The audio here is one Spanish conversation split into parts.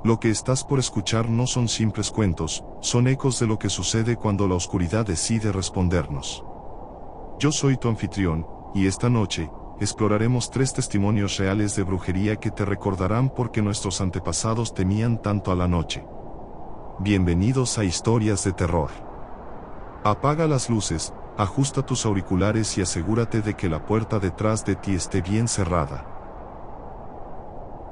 Lo que estás por escuchar no son simples cuentos, son ecos de lo que sucede cuando la oscuridad decide respondernos. Yo soy tu anfitrión, y esta noche, exploraremos 3 testimonios reales de brujería que te recordarán por qué nuestros antepasados temían tanto a la noche. Bienvenidos a Historias de Terror. Apaga las luces, ajusta tus auriculares y asegúrate de que la puerta detrás de ti esté bien cerrada.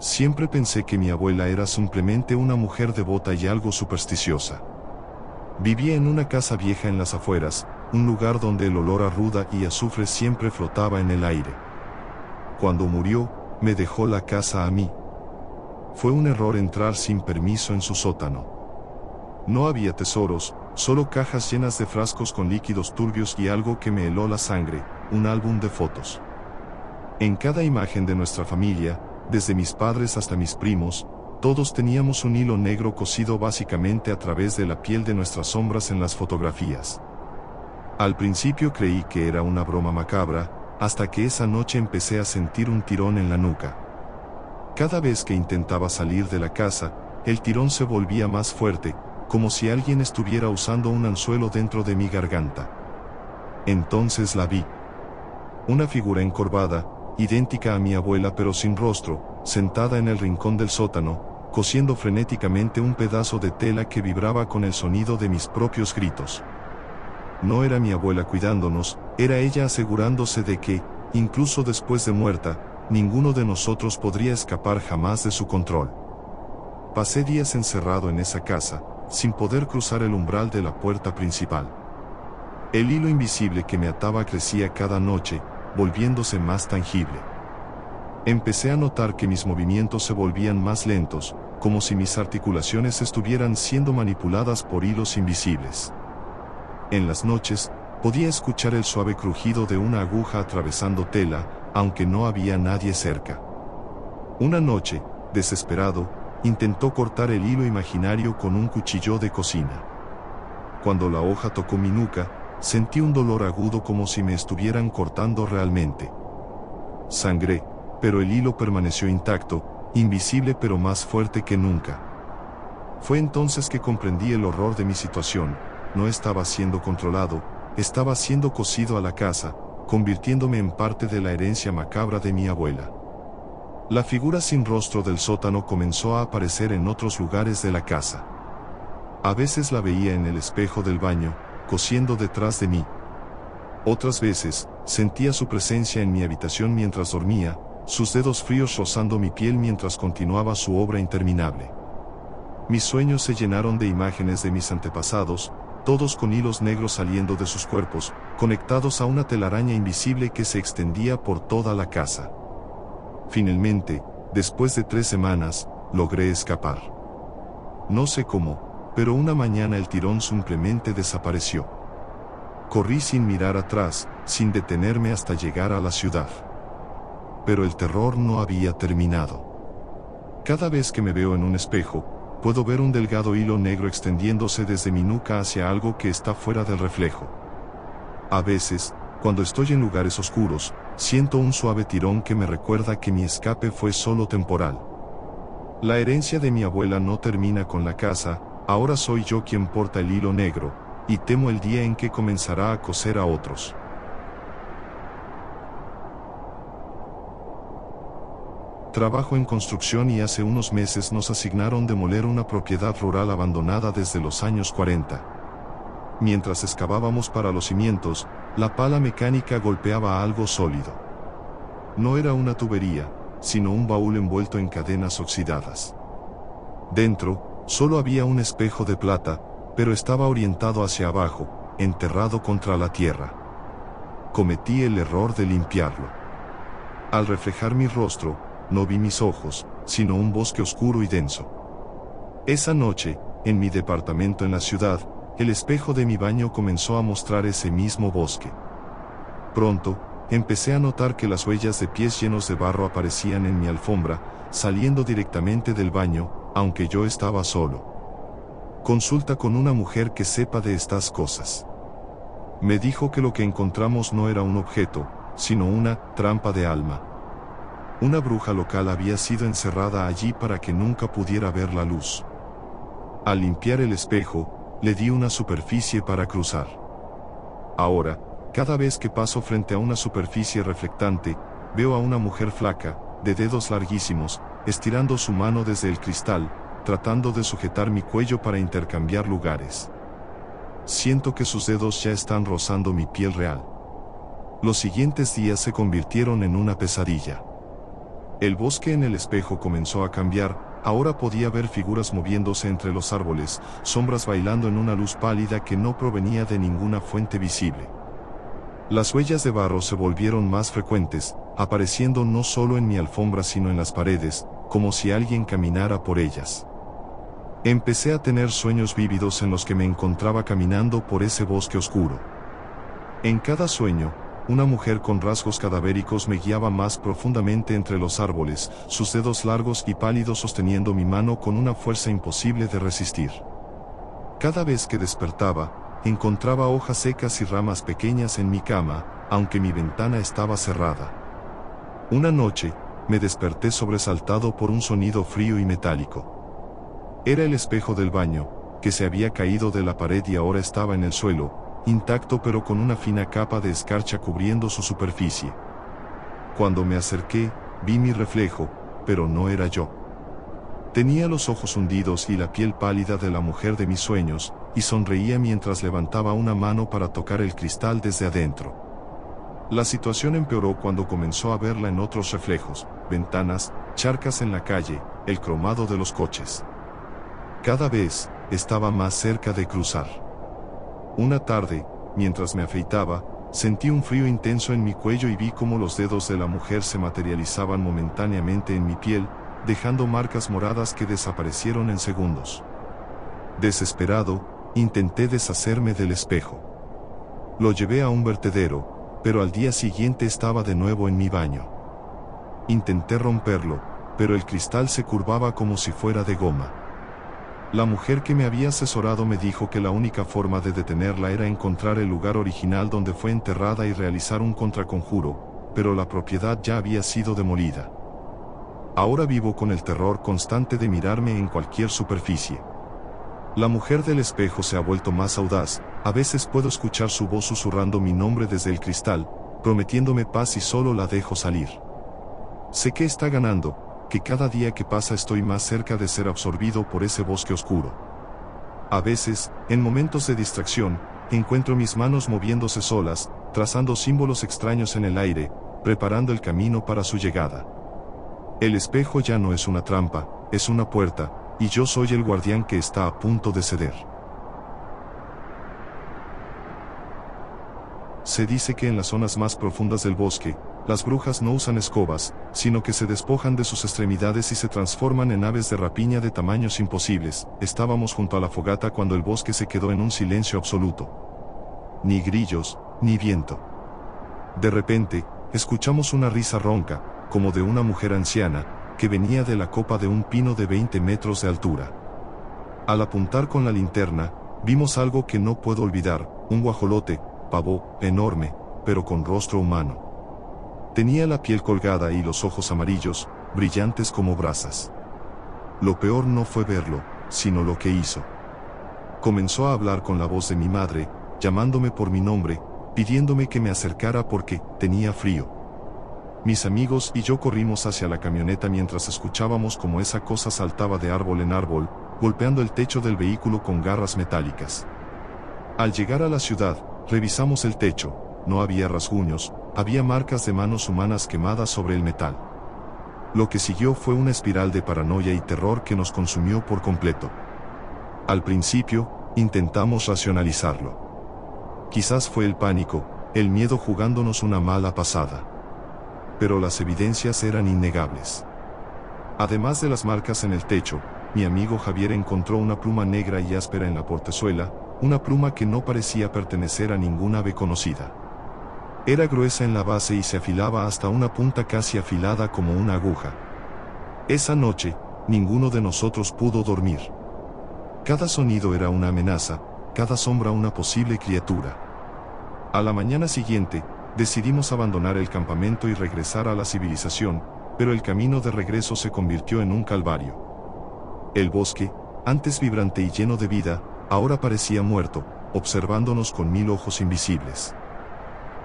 Siempre pensé que mi abuela era simplemente una mujer devota y algo supersticiosa. Vivía en una casa vieja en las afueras, un lugar donde el olor a ruda y azufre siempre flotaba en el aire. Cuando murió, me dejó la casa a mí. Fue un error entrar sin permiso en su sótano. No había tesoros, solo cajas llenas de frascos con líquidos turbios y algo que me heló la sangre, un álbum de fotos. En cada imagen de nuestra familia, desde mis padres hasta mis primos, todos teníamos un hilo negro cosido básicamente a través de la piel de nuestras sombras en las fotografías. Al principio creí que era una broma macabra, hasta que esa noche empecé a sentir un tirón en la nuca. Cada vez que intentaba salir de la casa, el tirón se volvía más fuerte, como si alguien estuviera usando un anzuelo dentro de mi garganta. Entonces la vi. Una figura encorvada, idéntica a mi abuela pero sin rostro, sentada en el rincón del sótano, cosiendo frenéticamente un pedazo de tela que vibraba con el sonido de mis propios gritos. No era mi abuela cuidándonos, era ella asegurándose de que, incluso después de muerta, ninguno de nosotros podría escapar jamás de su control. Pasé días encerrado en esa casa, sin poder cruzar el umbral de la puerta principal. El hilo invisible que me ataba crecía cada noche, volviéndose más tangible. Empecé a notar que mis movimientos se volvían más lentos, como si mis articulaciones estuvieran siendo manipuladas por hilos invisibles. En las noches, podía escuchar el suave crujido de una aguja atravesando tela, aunque no había nadie cerca. Una noche, desesperado, intentó cortar el hilo imaginario con un cuchillo de cocina. Cuando la hoja tocó mi nuca, sentí un dolor agudo como si me estuvieran cortando realmente. Sangré, pero el hilo permaneció intacto, invisible pero más fuerte que nunca. Fue entonces que comprendí el horror de mi situación. No estaba siendo controlado, estaba siendo cosido a la casa, convirtiéndome en parte de la herencia macabra de mi abuela. La figura sin rostro del sótano comenzó a aparecer en otros lugares de la casa. A veces la veía en el espejo del baño, cosiendo detrás de mí. Otras veces, sentía su presencia en mi habitación mientras dormía, sus dedos fríos rozando mi piel mientras continuaba su obra interminable. Mis sueños se llenaron de imágenes de mis antepasados, todos con hilos negros saliendo de sus cuerpos, conectados a una telaraña invisible que se extendía por toda la casa. Finalmente, después de 3 semanas, logré escapar. No sé cómo, pero una mañana el tirón simplemente desapareció. Corrí sin mirar atrás, sin detenerme hasta llegar a la ciudad. Pero el terror no había terminado. Cada vez que me veo en un espejo, puedo ver un delgado hilo negro extendiéndose desde mi nuca hacia algo que está fuera del reflejo. A veces, cuando estoy en lugares oscuros, siento un suave tirón que me recuerda que mi escape fue solo temporal. La herencia de mi abuela no termina con la casa, ahora soy yo quien porta el hilo negro, y temo el día en que comenzará a coser a otros. Trabajo en construcción y hace unos meses nos asignaron demoler una propiedad rural abandonada desde los años 40. Mientras excavábamos para los cimientos, la pala mecánica golpeaba algo sólido. No era una tubería, sino un baúl envuelto en cadenas oxidadas. Dentro, solo había un espejo de plata, pero estaba orientado hacia abajo, enterrado contra la tierra. Cometí el error de limpiarlo. Al reflejar mi rostro, no vi mis ojos, sino un bosque oscuro y denso. Esa noche, en mi departamento en la ciudad, el espejo de mi baño comenzó a mostrar ese mismo bosque. Pronto, empecé a notar que las huellas de pies llenos de barro aparecían en mi alfombra, saliendo directamente del baño, aunque yo estaba solo. Consulta con una mujer que sepa de estas cosas. Me dijo que lo que encontramos no era un objeto, sino una trampa de alma. Una bruja local había sido encerrada allí para que nunca pudiera ver la luz. Al limpiar el espejo, le di una superficie para cruzar. Ahora, cada vez que paso frente a una superficie reflectante, veo a una mujer flaca, de dedos larguísimos, estirando su mano desde el cristal, tratando de sujetar mi cuello para intercambiar lugares. Siento que sus dedos ya están rozando mi piel real. Los siguientes días se convirtieron en una pesadilla. El bosque en el espejo comenzó a cambiar, ahora podía ver figuras moviéndose entre los árboles, sombras bailando en una luz pálida que no provenía de ninguna fuente visible. Las huellas de barro se volvieron más frecuentes, apareciendo no solo en mi alfombra sino en las paredes, como si alguien caminara por ellas. Empecé a tener sueños vívidos en los que me encontraba caminando por ese bosque oscuro. En cada sueño, una mujer con rasgos cadavéricos me guiaba más profundamente entre los árboles, sus dedos largos y pálidos sosteniendo mi mano con una fuerza imposible de resistir. Cada vez que despertaba, encontraba hojas secas y ramas pequeñas en mi cama, aunque mi ventana estaba cerrada. Una noche, me desperté sobresaltado por un sonido frío y metálico. Era el espejo del baño, que se había caído de la pared y ahora estaba en el suelo, intacto pero con una fina capa de escarcha cubriendo su superficie. Cuando me acerqué, vi mi reflejo, pero no era yo. Tenía los ojos hundidos y la piel pálida de la mujer de mis sueños, y sonreía mientras levantaba una mano para tocar el cristal desde adentro. La situación empeoró cuando comenzó a verla en otros reflejos, ventanas, charcas en la calle, el cromado de los coches. Cada vez, estaba más cerca de cruzar. Una tarde, mientras me afeitaba, sentí un frío intenso en mi cuello y vi cómo los dedos de la mujer se materializaban momentáneamente en mi piel, dejando marcas moradas que desaparecieron en segundos. Desesperado, intenté deshacerme del espejo. Lo llevé a un vertedero, pero al día siguiente estaba de nuevo en mi baño. Intenté romperlo, pero el cristal se curvaba como si fuera de goma. La mujer que me había asesorado me dijo que la única forma de detenerla era encontrar el lugar original donde fue enterrada y realizar un contraconjuro, pero la propiedad ya había sido demolida. Ahora vivo con el terror constante de mirarme en cualquier superficie. La mujer del espejo se ha vuelto más audaz, a veces puedo escuchar su voz susurrando mi nombre desde el cristal, prometiéndome paz y solo la dejo salir. Sé que está ganando, que cada día que pasa estoy más cerca de ser absorbido por ese bosque oscuro. A veces, en momentos de distracción, encuentro mis manos moviéndose solas, trazando símbolos extraños en el aire, preparando el camino para su llegada. El espejo ya no es una trampa, es una puerta, y yo soy el guardián que está a punto de ceder. Se dice que en las zonas más profundas del bosque, las brujas no usan escobas, sino que se despojan de sus extremidades y se transforman en aves de rapiña de tamaños imposibles. Estábamos junto a la fogata cuando el bosque se quedó en un silencio absoluto. Ni grillos, ni viento. De repente, escuchamos una risa ronca, como de una mujer anciana, que venía de la copa de un pino de 20 metros de altura. Al apuntar con la linterna, vimos algo que no puedo olvidar, un guajolote, pavo, enorme, pero con rostro humano. Tenía la piel colgada y los ojos amarillos, brillantes como brasas. Lo peor no fue verlo, sino lo que hizo. Comenzó a hablar con la voz de mi madre, llamándome por mi nombre, pidiéndome que me acercara porque tenía frío. Mis amigos y yo corrimos hacia la camioneta mientras escuchábamos cómo esa cosa saltaba de árbol en árbol, golpeando el techo del vehículo con garras metálicas. Al llegar a la ciudad, revisamos el techo, no había rasguños, había marcas de manos humanas quemadas sobre el metal. Lo que siguió fue una espiral de paranoia y terror que nos consumió por completo. Al principio, intentamos racionalizarlo. Quizás fue el pánico, el miedo jugándonos una mala pasada. Pero las evidencias eran innegables. Además de las marcas en el techo, mi amigo Javier encontró una pluma negra y áspera en la portezuela, una pluma que no parecía pertenecer a ninguna ave conocida. Era gruesa en la base y se afilaba hasta una punta casi afilada como una aguja. Esa noche, ninguno de nosotros pudo dormir. Cada sonido era una amenaza, cada sombra una posible criatura. A la mañana siguiente, decidimos abandonar el campamento y regresar a la civilización, pero el camino de regreso se convirtió en un calvario. El bosque, antes vibrante y lleno de vida, ahora parecía muerto, observándonos con 1000 ojos invisibles.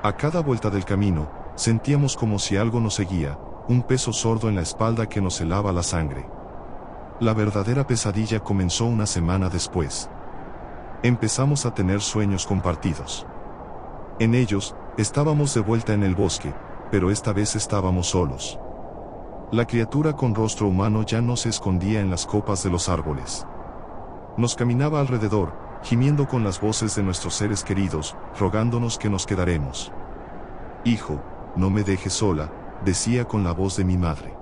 A cada vuelta del camino, sentíamos como si algo nos seguía, un peso sordo en la espalda que nos helaba la sangre. La verdadera pesadilla comenzó una semana después. Empezamos a tener sueños compartidos. En ellos, estábamos de vuelta en el bosque, pero esta vez estábamos solos. La criatura con rostro humano ya no se escondía en las copas de los árboles. Nos caminaba alrededor, gimiendo con las voces de nuestros seres queridos, rogándonos que nos quedaremos. Hijo, no me dejes sola, decía con la voz de mi madre.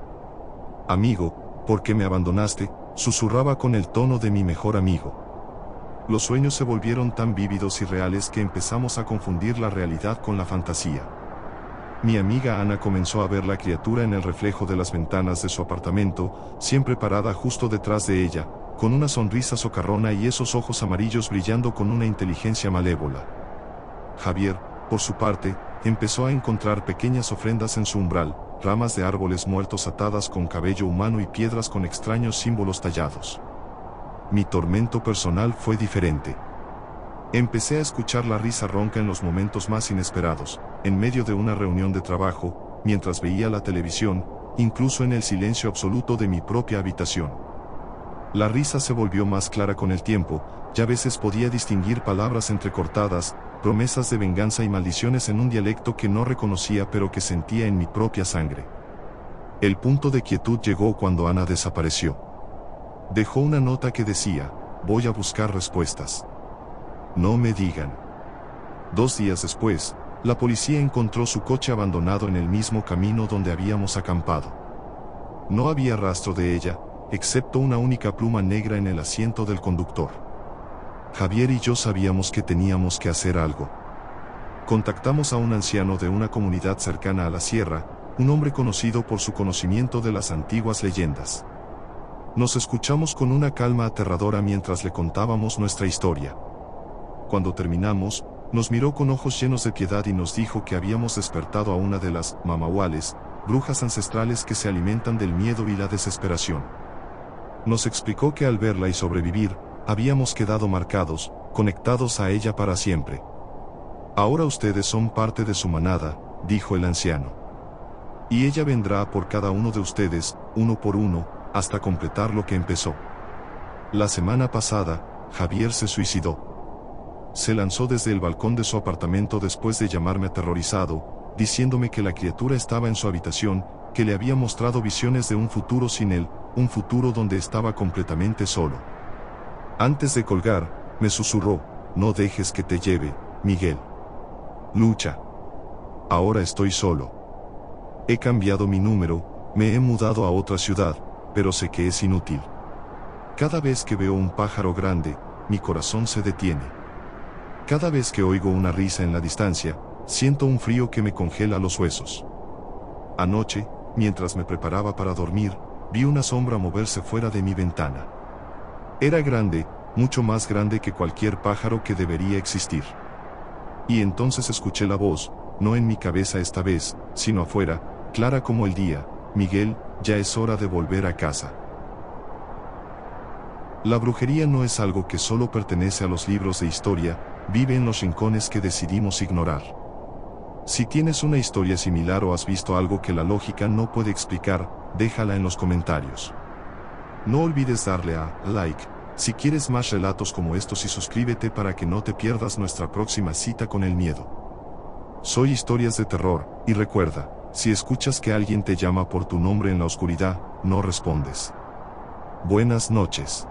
Amigo, ¿por qué me abandonaste?, susurraba con el tono de mi mejor amigo. Los sueños se volvieron tan vívidos y reales que empezamos a confundir la realidad con la fantasía. Mi amiga Ana comenzó a ver la criatura en el reflejo de las ventanas de su apartamento, siempre parada justo detrás de ella, con una sonrisa socarrona y esos ojos amarillos brillando con una inteligencia malévola. Javier, por su parte, empezó a encontrar pequeñas ofrendas en su umbral, ramas de árboles muertos atadas con cabello humano y piedras con extraños símbolos tallados. Mi tormento personal fue diferente. Empecé a escuchar la risa ronca en los momentos más inesperados, en medio de una reunión de trabajo, mientras veía la televisión, incluso en el silencio absoluto de mi propia habitación. La risa se volvió más clara con el tiempo, y a veces podía distinguir palabras entrecortadas, promesas de venganza y maldiciones en un dialecto que no reconocía pero que sentía en mi propia sangre. El punto de quietud llegó cuando Ana desapareció. Dejó una nota que decía: voy a buscar respuestas. No me digan. 2 días después, la policía encontró su coche abandonado en el mismo camino donde habíamos acampado. No había rastro de ella, excepto una única pluma negra en el asiento del conductor. Javier y yo sabíamos que teníamos que hacer algo. Contactamos a un anciano de una comunidad cercana a la sierra, un hombre conocido por su conocimiento de las antiguas leyendas. Nos escuchamos con una calma aterradora mientras le contábamos nuestra historia. Cuando terminamos, nos miró con ojos llenos de piedad y nos dijo que habíamos despertado a una de las mamahuales, brujas ancestrales que se alimentan del miedo y la desesperación. Nos explicó que al verla y sobrevivir, habíamos quedado marcados, conectados a ella para siempre. Ahora ustedes son parte de su manada, dijo el anciano. Y ella vendrá por cada uno de ustedes, uno por uno, hasta completar lo que empezó. La semana pasada, Javier se suicidó. Se lanzó desde el balcón de su apartamento después de llamarme aterrorizado, diciéndome que la criatura estaba en su habitación, que le había mostrado visiones de un futuro sin él, un futuro donde estaba completamente solo. Antes de colgar, me susurró: no dejes que te lleve, Miguel. Lucha. Ahora estoy solo. He cambiado mi número, me he mudado a otra ciudad, pero sé que es inútil. Cada vez que veo un pájaro grande, mi corazón se detiene. Cada vez que oigo una risa en la distancia, siento un frío que me congela los huesos. Anoche, mientras me preparaba para dormir, vi una sombra moverse fuera de mi ventana. Era grande, mucho más grande que cualquier pájaro que debería existir. Y entonces escuché la voz, no en mi cabeza esta vez, sino afuera, clara como el día: Miguel, ya es hora de volver a casa. La brujería no es algo que solo pertenece a los libros de historia, vive en los rincones que decidimos ignorar. Si tienes una historia similar o has visto algo que la lógica no puede explicar, déjala en los comentarios. No olvides darle a like, si quieres más relatos como estos, y suscríbete para que no te pierdas nuestra próxima cita con el miedo. Soy Historias de Terror, y recuerda, si escuchas que alguien te llama por tu nombre en la oscuridad, no respondes. Buenas noches.